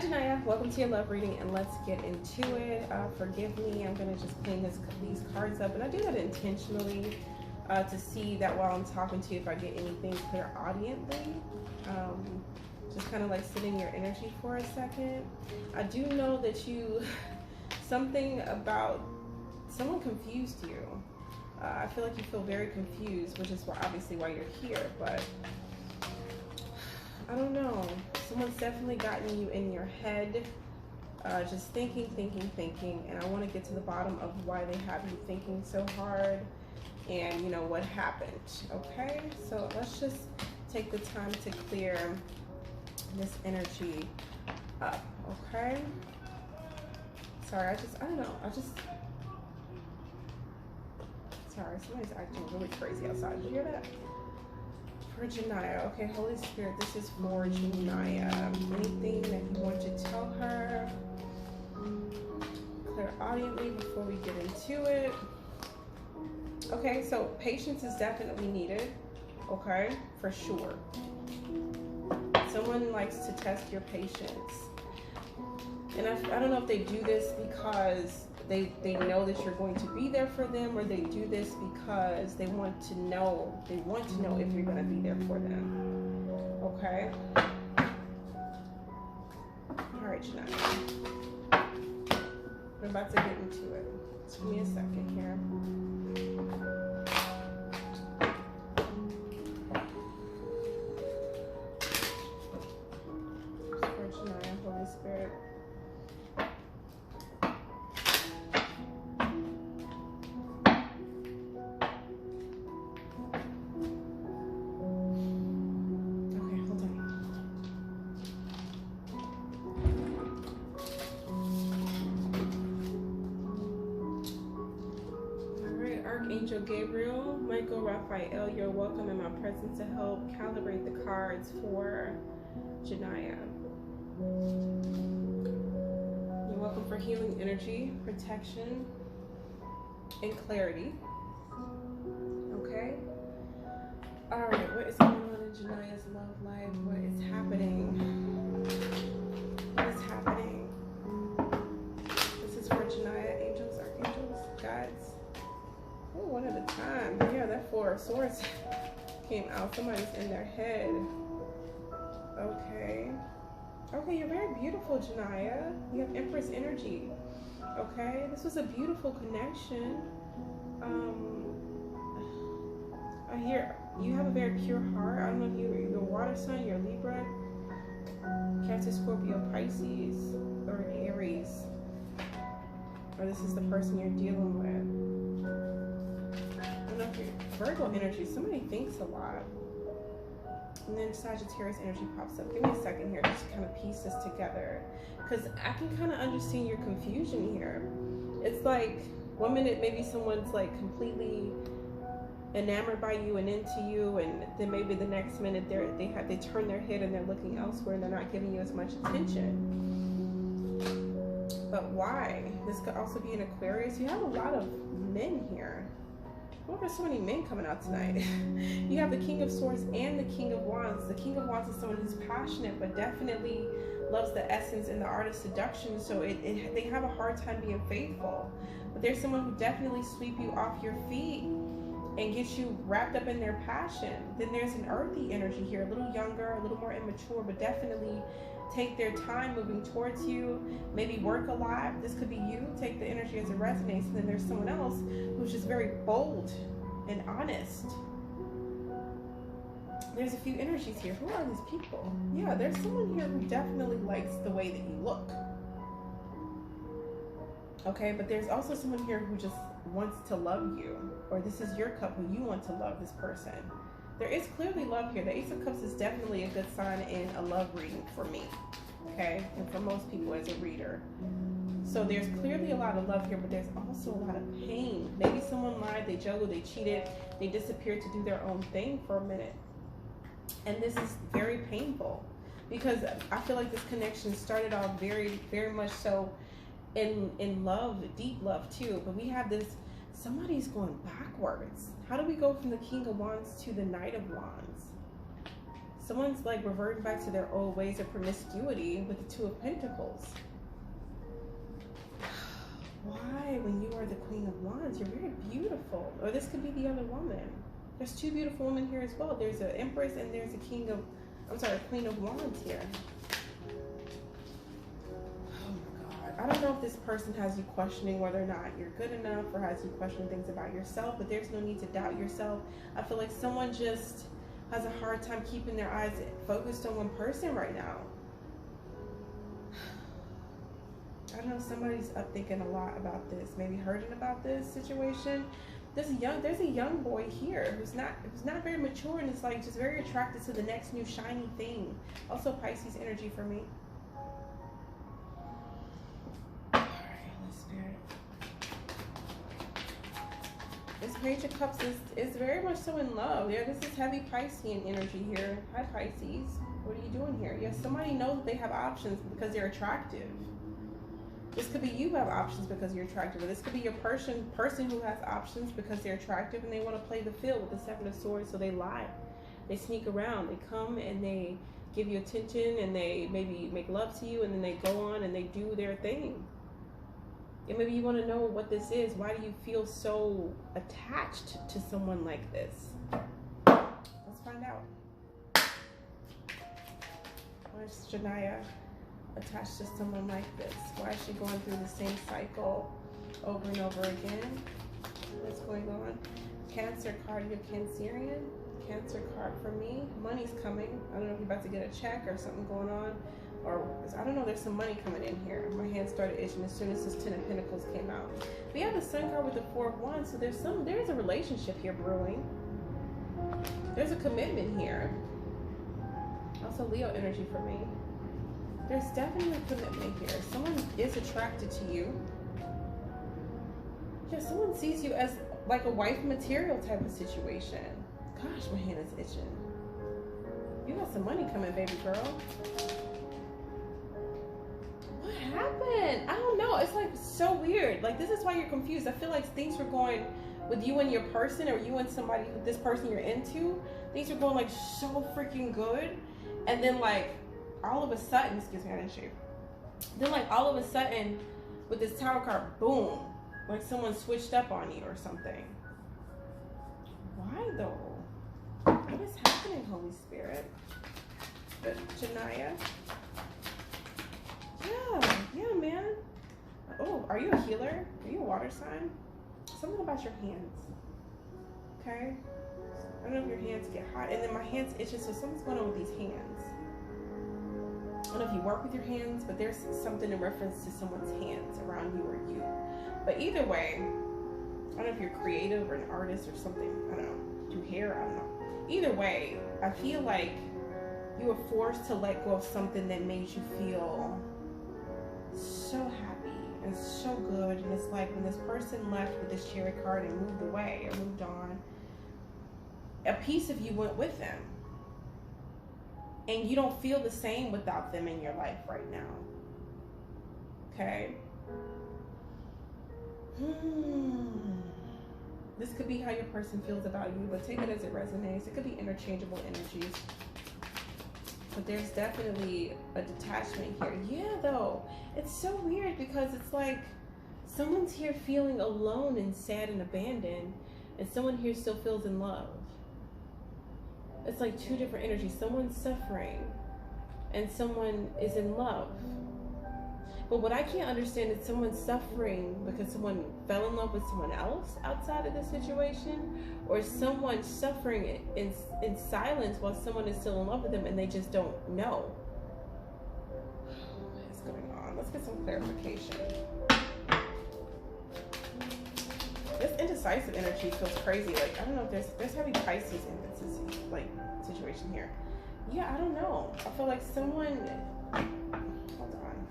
Jania, welcome to your love reading, and let's get into it. Forgive me, I'm going to just clean these cards up, and I do that intentionally to see that while I'm talking to you, if I get anything clairaudiently. Just kind of like sit in your energy for a second. I do know that something about someone confused you. I feel like you feel very confused, which is obviously why you're here, but I don't know. Someone's definitely gotten you in your head, just thinking, and I want to get to the bottom of why they have you thinking so hard and, you know, what happened, okay? So let's just take the time to clear this energy up, okay? Sorry, sorry, somebody's acting really crazy outside. Did you hear that? For Jania, okay, Holy Spirit, this is for Jania. Anything that you want to tell her clairaudiently before we get into it? Okay, so patience is definitely needed, okay, for sure. Someone likes to test your patience. And I don't know if they do this because they know that you're going to be there for them, or they do this because they want to know if you're going to be there for them. Okay? Alright, Jania. We're about to get into it. Just give me a second here. For Jania, Holy Spirit. Angel Gabriel, Michael, Raphael, you're welcome in my presence to help calibrate the cards for Jania. You're welcome for healing energy, protection, and clarity. Okay? Alright, what is going on in Jania's love life? What is happening? What is happening? This is for Jania, angels, archangels, guides. Oh, one at a time. Yeah, that Four of Swords came out. Somebody's in their head. Okay. Okay, you're very beautiful, Jania. You have Empress energy. Okay, this was a beautiful connection. I hear you have a very pure heart. I don't know if you're water sign, you're Libra, Cancer, Scorpio, Pisces, or Aries. Or this is the person you're dealing with. Virgo energy, somebody thinks a lot. And then Sagittarius energy pops up. Give me a second here just to kind of piece this together, because I can kind of understand your confusion here. It's like 1 minute maybe someone's like completely enamored by you and into you, and then maybe the next minute they turn their head and they're looking elsewhere and they're not giving you as much attention. But why? This could also be an Aquarius. You have a lot of men here. Why are there so many men coming out tonight? You have the King of Swords and the King of Wands. The King of Wands is someone who's passionate, but definitely loves the essence and the art of seduction. So they have a hard time being faithful. But there's someone who definitely sweep you off your feet and get you wrapped up in their passion. Then there's an earthy energy here, a little younger, a little more immature, but definitely take their time moving towards you, maybe work a lot. This could be you. Take the energy as it resonates. And then there's someone else who's just very bold and honest. There's a few energies here. Who are these people? Yeah, there's someone here who definitely likes the way that you look. Okay, but there's also someone here who just wants to love you, or this is your couple. You want to love this person. There is clearly love here. The Ace of Cups is definitely a good sign in a love reading for me, okay, and for most people as a reader. So there's clearly a lot of love here, but there's also a lot of pain. Maybe someone lied, they juggled, they cheated, they disappeared to do their own thing for a minute. And this is very painful, because I feel like this connection started off very, very much so in love, deep love too. But we have this, somebody's going backwards. How do we go from the King of Wands to the Knight of Wands? Someone's like reverting back to their old ways of promiscuity with the Two of Pentacles. Why, when you are the Queen of Wands, you're very beautiful. Or this could be the other woman. There's two beautiful women here as well. There's an Empress and there's a Queen of Wands here. Oh my God. I don't know if this person has you questioning whether or not you're good enough, or has you questioning things about yourself, but there's no need to doubt yourself. I feel like someone just has a hard time keeping their eyes focused on one person right now. I don't know, somebody's up thinking a lot about this, maybe hurting about this situation. There's a young boy here who's not very mature, and is like just very attracted to the next new shiny thing. Also Pisces energy for me. Alright, Holy Spirit. This Page of Cups is very much so in love. Yeah, this is heavy Piscean energy here. Hi Pisces. What are you doing here? Yes, somebody knows that they have options because they're attractive. This could be you who have options because you're attractive. Or this could be your person who has options because they're attractive and they want to play the field with the Seven of Swords, so they lie. They sneak around. They come and they give you attention and they maybe make love to you, and then they go on and they do their thing. And maybe you want to know what this is. Why do you feel so attached to someone like this? Let's find out. Where's Jania attached to someone like this? Why is she going through the same cycle over and over again? What's going on? Cancer card, you're Cancerian. Cancer card for me. Money's coming. I don't know if you're about to get a check or something going on, or I don't know, there's some money coming in here. My hand started itching as soon as this Ten of Pentacles came out. We have the Sun card with the Four of Wands, so there's a relationship here brewing. There's a commitment here. Also Leo energy for me. There's definitely a commitment here. Someone is attracted to you. Yeah, someone sees you as like a wife material type of situation. Gosh, my hand is itching. You got some money coming, baby girl. What happened? I don't know. It's like so weird. Like, this is why you're confused. I feel like things were going with you and your person, or you and somebody, this person you're into. Things were going like so freaking good. And then like all of a sudden, excuse me, I didn't shave. Then like all of a sudden with this Tower card, boom, like someone switched up on you or something. Why though? What is happening, Holy Spirit? But Jania? Yeah, man. Oh, are you a healer? Are you a water sign? Something about your hands. Okay? I don't know if your hands get hot. And then my hands itching, so something's going on with these hands. I don't know if you work with your hands, but there's something in reference to someone's hands around you or you. But either way, I don't know if you're creative or an artist or something. I don't know. Do hair? I don't know. Either way, I feel like you were forced to let go of something that made you feel so happy and so good. And it's like when this person left with this Chariot card and moved away or moved on, a piece of you went with them. And you don't feel the same without them in your life right now. Okay? This could be how your person feels about you, but take it as it resonates. It could be interchangeable energies. But there's definitely a detachment here. Yeah, though. It's so weird because it's like someone's here feeling alone and sad and abandoned, and someone here still feels in love. It's like two different energies. Someone's suffering and someone is in love. But what I can't understand is someone's suffering because someone fell in love with someone else outside of the situation, or someone suffering in silence while someone is still in love with them and they just don't know. What's going on? Let's get some clarification. This indecisive energy feels crazy. Like, I don't know if there's heavy Pisces inconsistency, like, situation here. Yeah, I don't know. I feel like someone, hold on.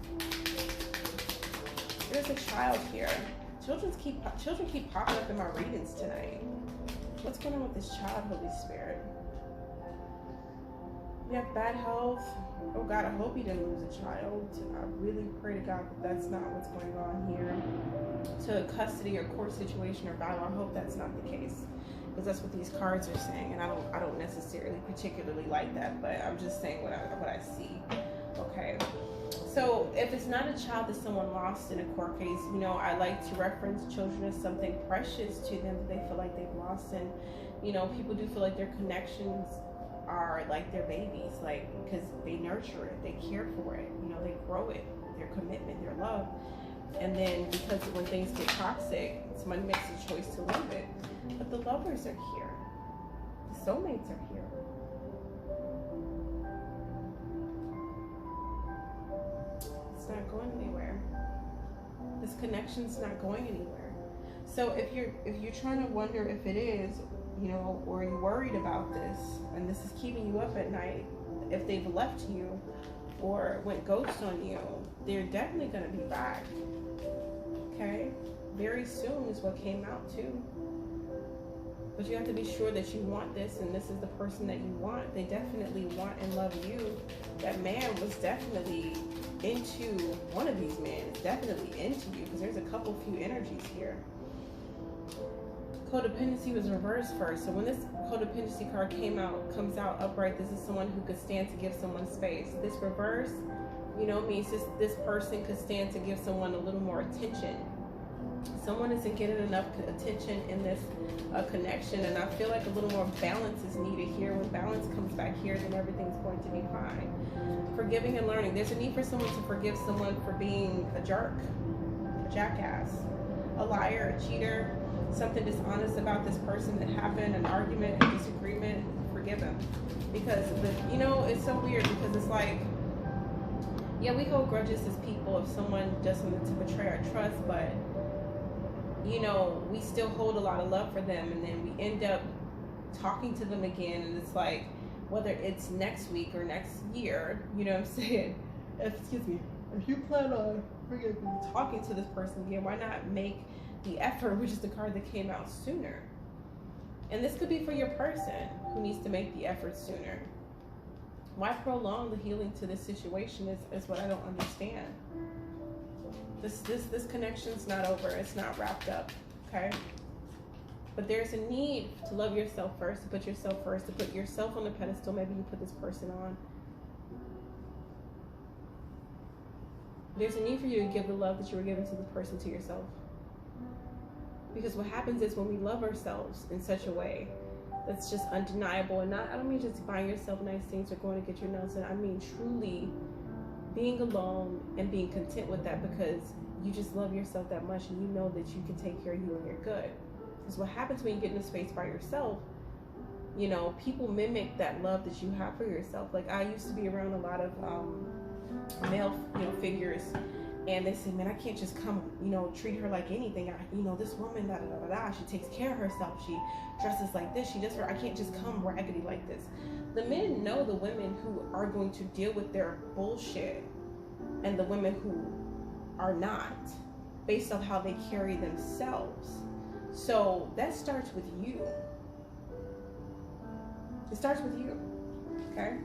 There's a child here. Children keep popping up in my readings tonight. What's going on with this child, Holy Spirit? You have bad health. Oh God, I hope you didn't lose a child. I really pray to God that that's not what's going on here. To a custody or court situation or battle, I hope that's not the case, because that's what these cards are saying, and I don't necessarily particularly like that, but I'm just saying what I see. Okay. So if it's not a child that someone lost in a court case, you know, I like to reference children as something precious to them that they feel like they've lost. And, you know, people do feel like their connections are like their babies, like, because they nurture it, they care for it, you know, they grow it, their commitment, their love. And then because when things get toxic, somebody makes a choice to leave it. But the lovers are here. The soulmates are here. It's not going anywhere. This connection's not going anywhere. So if you're trying to wonder if it is, you know, or you're worried about this, and this is keeping you up at night, if they've left you or went ghost on you, they're definitely going to be back. Okay? Very soon is what came out too. But you have to be sure that you want this, and this is the person that you want. They definitely want and love you. That man was definitely into, one of these men is definitely into you, because there's a few energies here. Codependency was reversed first. So when this codependency card comes out upright, this is someone who could stand to give someone space. This reverse, you know, means this person could stand to give someone a little more attention. Someone isn't getting enough attention in this connection, and I feel like a little more balance is needed here. When balance comes back here, then everything's going to be fine. Forgiving and learning. There's a need for someone to forgive someone for being a jerk, a jackass, a liar, a cheater, something dishonest about this person that happened, an argument, a disagreement. Forgive them. Because, you know, it's so weird, because it's like, yeah, we hold grudges as people if someone does something to betray our trust, but you know, we still hold a lot of love for them, and then we end up talking to them again, and it's like, whether it's next week or next year, you know what I'm saying? Excuse me. If you plan on talking to this person again, why not make the effort, which is the card that came out, sooner? And this could be for your person who needs to make the effort sooner. Why prolong the healing to this situation is what I don't understand. This connection's not over. It's not wrapped up, okay? But there's a need to love yourself first, to put yourself first, to put yourself on the pedestal. Maybe you put this person on. There's a need for you to give the love that you were giving to the person to yourself. Because what happens is when we love ourselves in such a way that's just undeniable, and I don't mean just buying yourself nice things or going to get your nails done. I mean truly being alone and being content with that, because you just love yourself that much, and you know that you can take care of you and you're good. Because what happens when you get in a space by yourself, you know, people mimic that love that you have for yourself. Like, I used to be around a lot of male, you know, figures, and they say, man, I can't just come, you know, treat her like anything. You know, this woman, da da da da, she takes care of herself, she dresses like this, she does her, I can't just come raggedy like this. The men know the women who are going to deal with their bullshit and the women who are not, based on how they carry themselves. So that starts with you. It starts with you, okay?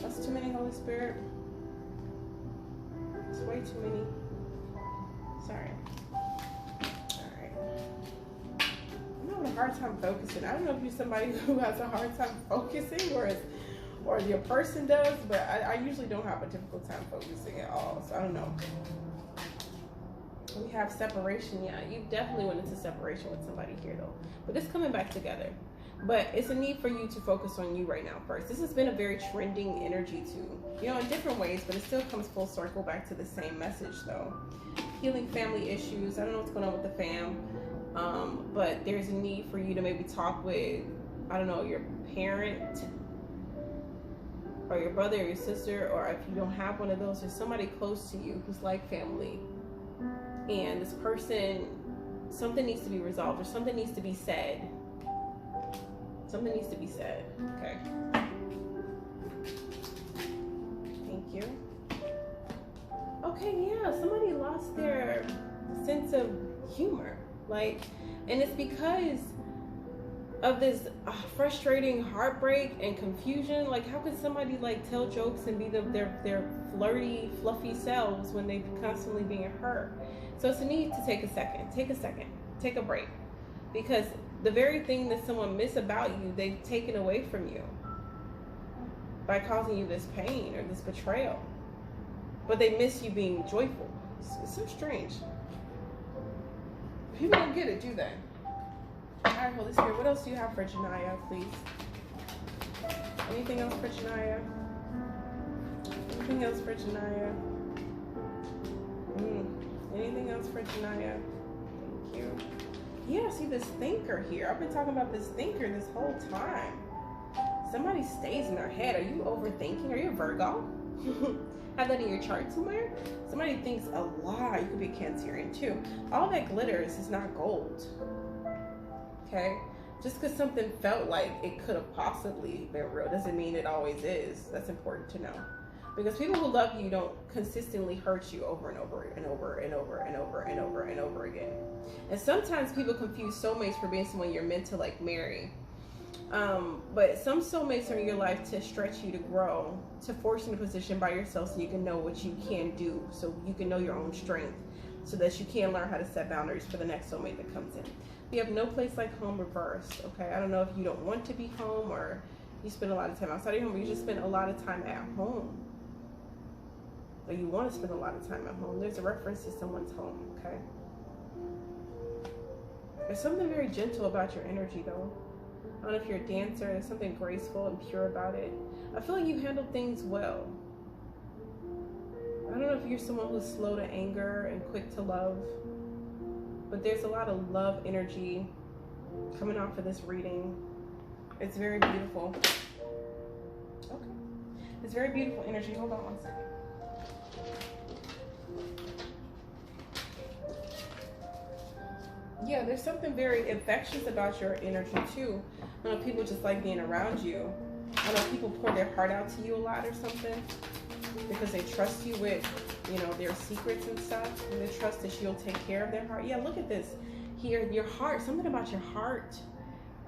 That's too many, Holy Spirit. It's way too many. Sorry. I'm having a hard time focusing. I don't know if you're somebody who has a hard time focusing, or your person does, but I usually don't have a difficult time focusing at all. So I don't know. We have separation. Yeah, you definitely went into separation with somebody here though. But it's coming back together. But it's a need for you to focus on you right now first. This has been a very trending energy too, you know, in different ways, but it still comes full circle back to the same message though. Healing family issues. I don't know what's going on with the fam. But there's a need for you to maybe talk with, I don't know, your parent or your brother or your sister, or if you don't have one of those, there's somebody close to you who's like family. And this person, something needs to be resolved, or something needs to be said. Something needs to be said. Okay. Thank you. Okay, yeah, somebody lost their sense of humor. Like, and it's because of this frustrating heartbreak and confusion. Like, how can somebody like tell jokes and be their flirty, fluffy selves when they're constantly being hurt? So it's a need to take a second, take a break, because The very thing that someone miss about you, they've taken away from you by causing you this pain or this betrayal. But they miss you being joyful. It's so strange. People don't get it, do they? All right, Holy Spirit, what else do you have for Jania, please? Anything else for Jania? Anything else for Jania? Anything else for Jania? Thank you. Yeah, see this thinker here. I've been talking about this thinker this whole time. Somebody stays in their head. Are you overthinking? Are you a Virgo? Have that in your chart somewhere? Somebody thinks a lot. You could be a Cancerian too. All that glitters is not gold. Okay? Just because something felt like it could have possibly been real doesn't mean it always is. That's important to know. Because people who love you don't consistently hurt you over and over and over and over and over and over and over again. And sometimes people confuse soulmates for being someone you're meant to like marry. But some soulmates are in your life to stretch you to grow, to force you in a position by yourself so you can know what you can do, so you can know your own strength, so that you can learn how to set boundaries for the next soulmate that comes in. We have no place like home reversed, okay? I don't know if you don't want to be home or you spend a lot of time outside of your home, but you just spend a lot of time at home. Or you want to spend a lot of time at home. There's a reference to someone's home, okay? There's something very gentle about your energy, though. I don't know if you're a dancer. There's something graceful and pure about it. I feel like you handle things well. I don't know if you're someone who's slow to anger and quick to love, but there's a lot of love energy coming off of this reading. It's very beautiful. Okay. It's very beautiful energy. Hold on one second. Yeah, there's something very infectious about your energy too. I know people just like being around you. I know people pour their heart out to you a lot or something because they trust you with, you know, their secrets and stuff. And they trust that you'll take care of their heart. Yeah, look at this here. Your heart, something about your heart.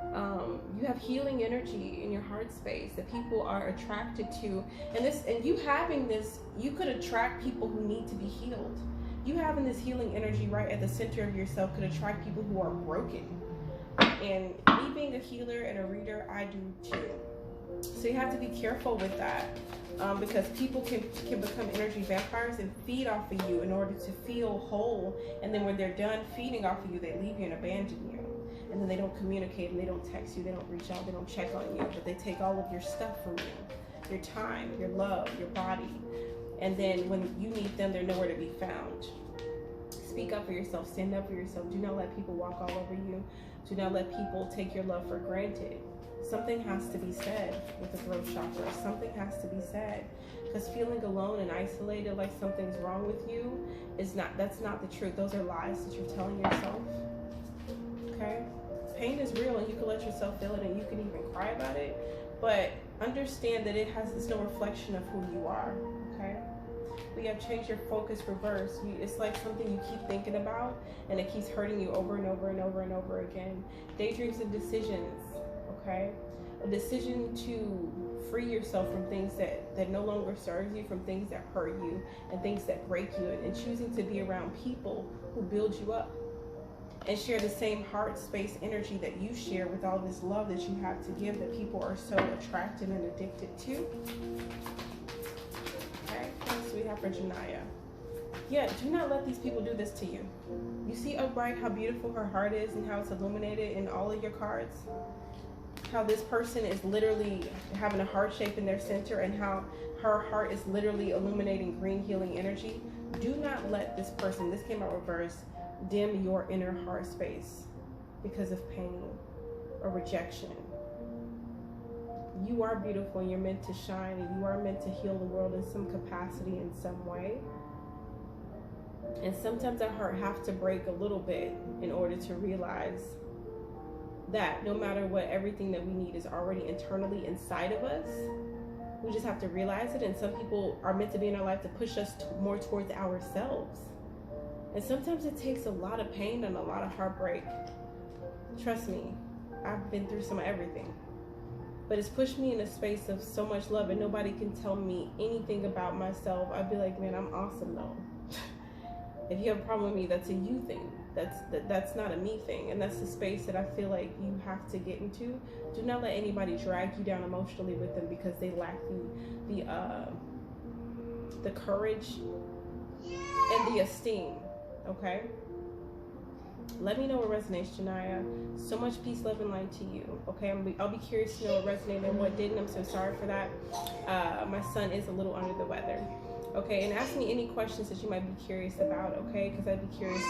You have healing energy in your heart space that people are attracted to. And you having this, you could attract people who need to be healed. You having this healing energy right at the center of yourself could attract people who are broken. And me being a healer and a reader, I do too. So you have to be careful with that, because people can become energy vampires and feed off of you in order to feel whole. And then when they're done feeding off of you, they leave you and abandon you. And then they don't communicate and they don't text you, they don't reach out, they don't check on you, but they take all of your stuff from you, your time, your love, your body. And then when you need them, they're nowhere to be found. Speak up for yourself. Stand up for yourself. Do not let people walk all over you. Do not let people take your love for granted. Something has to be said with the throat chakra. Something has to be said. Because feeling alone and isolated like something's wrong with you that's not the truth. Those are lies that you're telling yourself. Okay? Pain is real and you can let yourself feel it and you can even cry about it. But understand that it's no reflection of who you are. Okay? But you have changed your focus reverse. It's like something you keep thinking about and it keeps hurting you over and over and over and over again. Daydreams and decisions, okay? A decision to free yourself from things that no longer serves you, from things that hurt you and things that break you, and choosing to be around people who build you up and share the same heart space energy that you share with all this love that you have to give that people are so attracted and addicted to. We have for Jania. Yeah, do not let these people do this to you. You see upright how beautiful her heart is and how it's illuminated in all of your cards? How this person is literally having a heart shape in their center and how her heart is literally illuminating green healing energy. Do not let this person, this came out reverse, dim your inner heart space because of pain or rejection. You are beautiful and you're meant to shine and you are meant to heal the world in some capacity, in some way. And sometimes our heart has to break a little bit in order to realize that no matter what, everything that we need is already internally inside of us. We just have to realize it. And some people are meant to be in our life to push us more towards ourselves. And sometimes it takes a lot of pain and a lot of heartbreak. Trust me, I've been through some of everything. But it's pushed me in a space of so much love and nobody can tell me anything about myself. I'd be like, man, I'm awesome though. If you have a problem with me, that's a you thing. that's not a me thing, and that's the space that I feel like you have to get into. Do not let anybody drag you down emotionally with them because they lack the courage and the esteem. Okay. Let me know what resonates, Jania. So much peace, love, and light to you. Okay, I'll be curious to know what resonated and what didn't. I'm so sorry for that. My son is a little under the weather. Okay, and ask me any questions that you might be curious about. Okay, because I'd be curious